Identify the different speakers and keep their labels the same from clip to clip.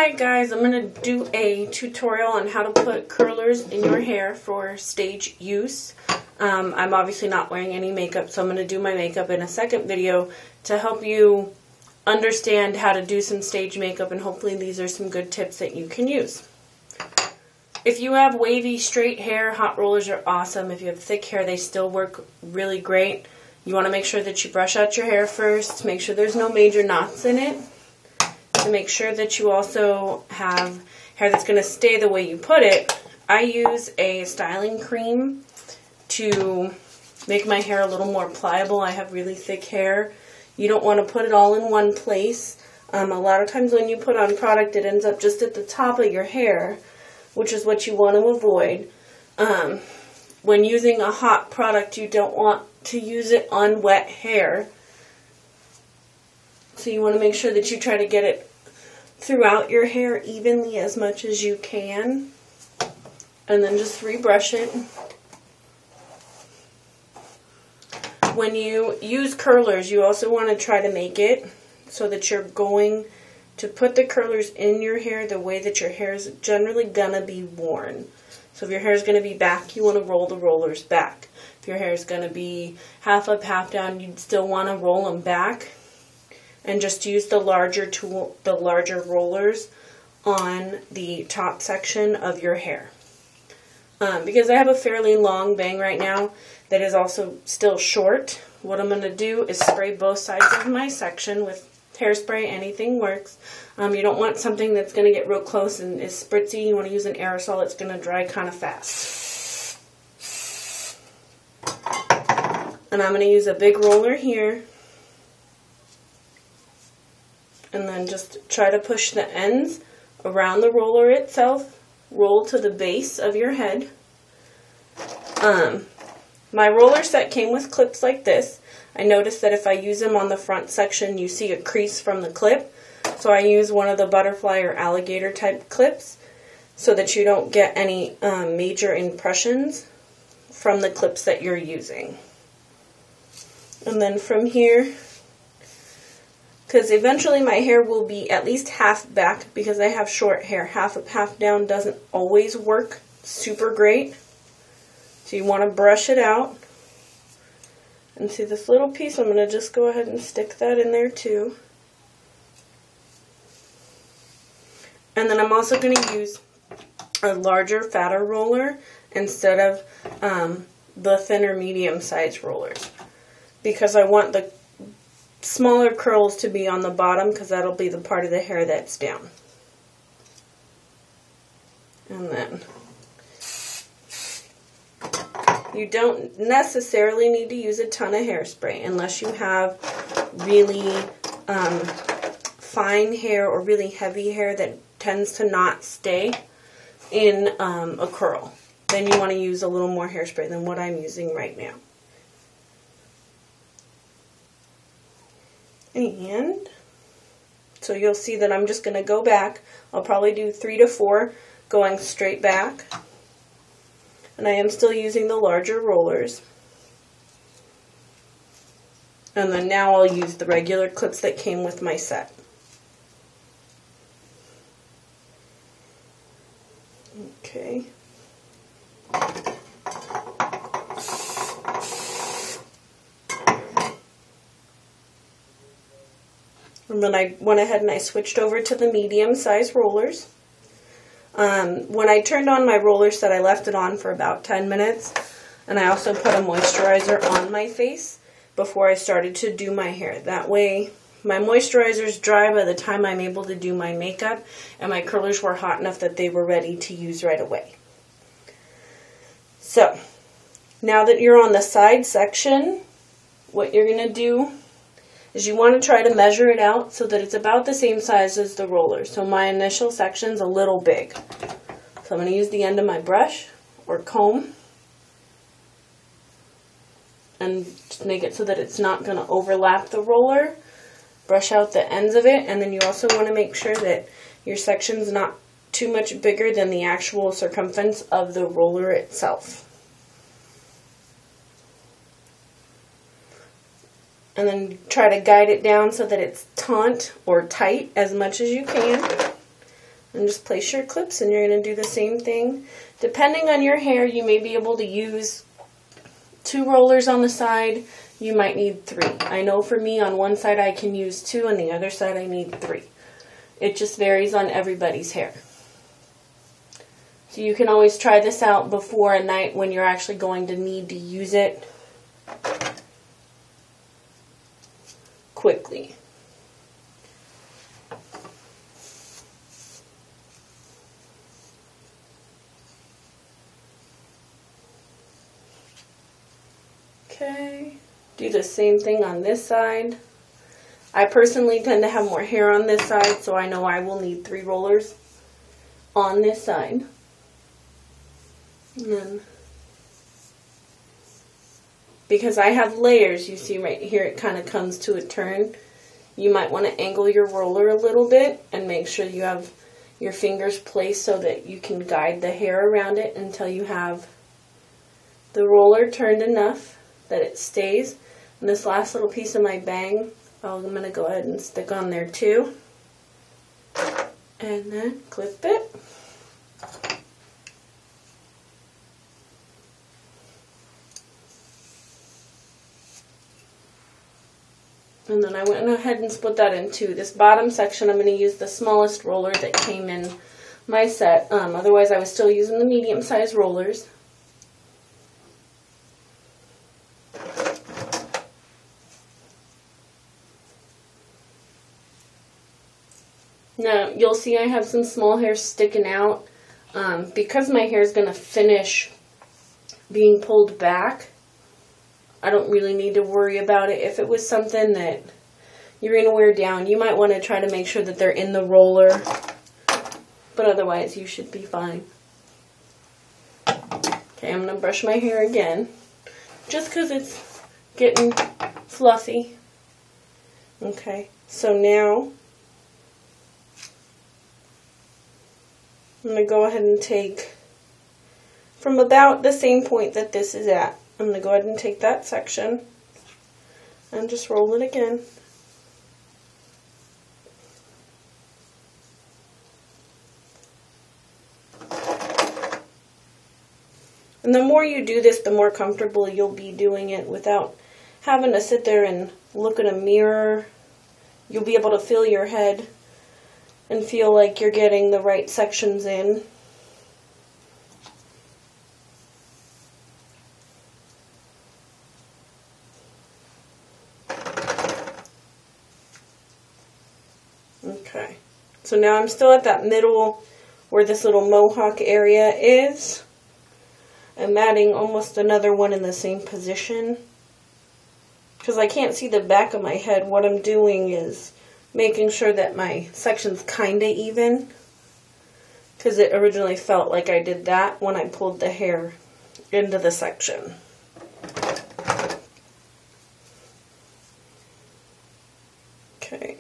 Speaker 1: Hi guys, I'm going to do a tutorial on how to put curlers in your hair for stage use. I'm obviously not wearing any makeup, so I'm going to do my makeup in a second video to help you understand how to do some stage makeup, and hopefully these are some good tips that you can use. If you have wavy, straight hair, hot rollers are awesome. If you have thick hair, they still work really great. You want to make sure that you brush out your hair first, make sure there's no major knots in it. To make sure that you also have hair that's going to stay the way you put it, I use a styling cream to make my hair a little more pliable. I have really thick hair. You don't want to put it all in one place. A lot of times when you put on product, it ends up just at the top of your hair, which is what you want to avoid. When using a hot product, you don't want to use it on wet hair. So you want to make sure that you try to get it throughout your hair evenly as much as you can. And then just rebrush it. When you use curlers, you also want to try to make it so that you're going to put the curlers in your hair the way that your hair is generally going to be worn. So if your hair is going to be back, you want to roll the rollers back. If your hair is going to be half up, half down, you'd still want to roll them back. And just use the larger rollers on the top section of your hair. Because I have a fairly long bang right now that is also still short, what I'm going to do is spray both sides of my section with hairspray. Anything works. You don't want something that's going to get real close and is spritzy. You want to use an aerosol. It's going to dry kind of fast. And I'm going to use a big roller here. And then just try to push the ends around the roller itself. Roll to the base of your head. My roller set came with clips like this. I noticed that if I use them on the front section, you see a crease from the clip. So I use one of the butterfly or alligator type clips so that you don't get any major impressions from the clips that you're using. And then from here, because eventually my hair will be at least half back because I have short hair. Half up, half down doesn't always work super great. So you want to brush it out. And see this little piece, I'm going to just go ahead and stick that in there too. And then I'm also going to use a larger, fatter roller instead of the thinner, medium-sized rollers. Because I want the smaller curls to be on the bottom, because that'll be the part of the hair that's down. And then you don't necessarily need to use a ton of hairspray unless you have really fine hair or really heavy hair that tends to not stay in a curl. Then you want to use a little more hairspray than what I'm using right now. And so you'll see that I'm just going to go back. I'll probably do 3 to 4 going straight back. And I am still using the larger rollers. And then now I'll use the regular clips that came with my set. Okay. And then I went ahead and I switched over to the medium-sized rollers. When I turned on my roller set, I left it on for about 10 minutes. And I also put a moisturizer on my face before I started to do my hair. That way, my moisturizer is dry by the time I'm able to do my makeup, and my curlers were hot enough that they were ready to use right away. So, now that you're on the side section, what you're going to do is you want to try to measure it out so that it's about the same size as the roller. So my initial section's a little big. So I'm going to use the end of my brush or comb and just make it so that it's not going to overlap the roller. Brush out the ends of it, and then you also want to make sure that your section's not too much bigger than the actual circumference of the roller itself. And then try to guide it down so that it's taut or tight as much as you can. And just place your clips, and you're going to do the same thing. Depending on your hair, you may be able to use 2 rollers on the side. You might need 3. I know for me, on one side I can use 2, and the other side I need 3. It just varies on everybody's hair. So you can always try this out before a night when you're actually going to need to use it quickly. Okay, do the same thing on this side. I personally tend to have more hair on this side, so I know I will need 3 rollers on this side. And then, because I have layers, you see right here it kind of comes to a turn. You might want to angle your roller a little bit and make sure you have your fingers placed so that you can guide the hair around it until you have the roller turned enough that it stays. And this last little piece of my bang, I'm going to go ahead and stick on there too. And then clip it. And then I went ahead and split that in 2. This bottom section, I'm going to use the smallest roller that came in my set. Otherwise, I was still using the medium-sized rollers. Now, you'll see I have some small hairs sticking out. Because my hair is going to finish being pulled back, I don't really need to worry about it. If it was something that you're going to wear down, you might want to try to make sure that they're in the roller. But otherwise, you should be fine. Okay, I'm going to brush my hair again. Just because it's getting fluffy. Okay, so now I'm going to go ahead and take from about the same point that this is at. I'm going to go ahead and take that section and just roll it again. And the more you do this, the more comfortable you'll be doing it without having to sit there and look in a mirror. You'll be able to feel your head and feel like you're getting the right sections in. Okay, so now I'm still at that middle where this little mohawk area is. I'm adding almost another one in the same position. Because I can't see the back of my head, what I'm doing is making sure that my section's kind of even. Because it originally felt like I did that when I pulled the hair into the section. Okay.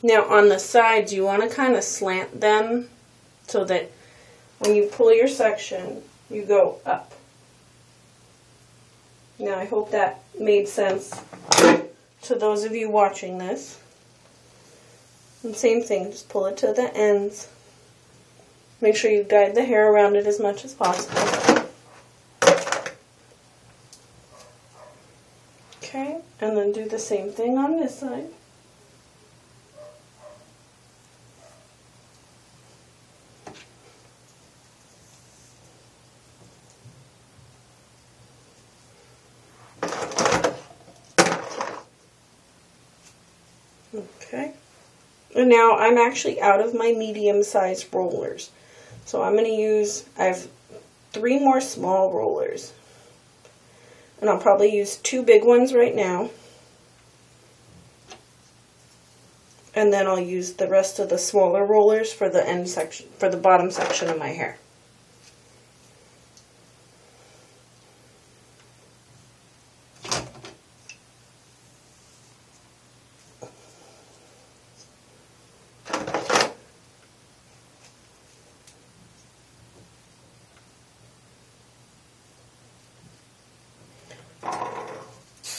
Speaker 1: Now on the sides, you want to kind of slant them so that when you pull your section, you go up. Now I hope that made sense to those of you watching this. And same thing, just pull it to the ends. Make sure you guide the hair around it as much as possible. Okay, and then do the same thing on this side. Okay, and now I'm actually out of my medium-sized rollers. So I'm going to use, I have 3 more small rollers. And I'll probably use 2 big ones right now. And then I'll use the rest of the smaller rollers for the end section, for the bottom section of my hair.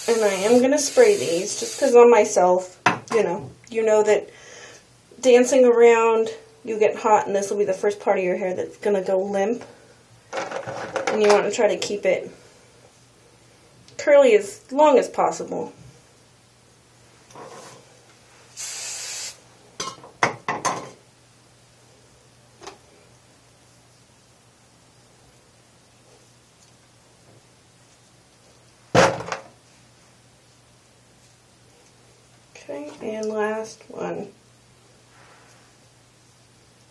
Speaker 1: And I am going to spray these just because on myself, you know that dancing around, you get hot, and this will be the first part of your hair that's going to go limp. And you want to try to keep it curly as long as possible. Okay, and last one.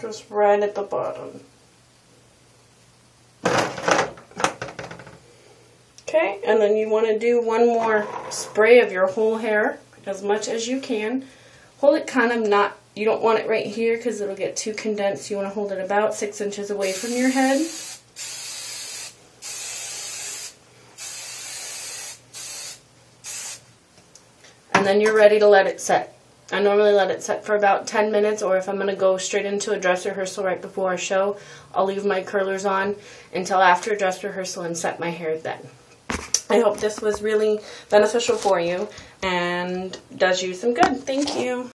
Speaker 1: Just right at the bottom. Okay, and then you want to do one more spray of your whole hair, as much as you can. Hold it kind of not, you don't want it right here because it'll get too condensed. You want to hold it about 6 inches away from your head. And then you're ready to let it set. I normally let it set for about 10 minutes, or if I'm going to go straight into a dress rehearsal right before a show, I'll leave my curlers on until after a dress rehearsal and set my hair then. I hope this was really beneficial for you and does you some good. Thank you.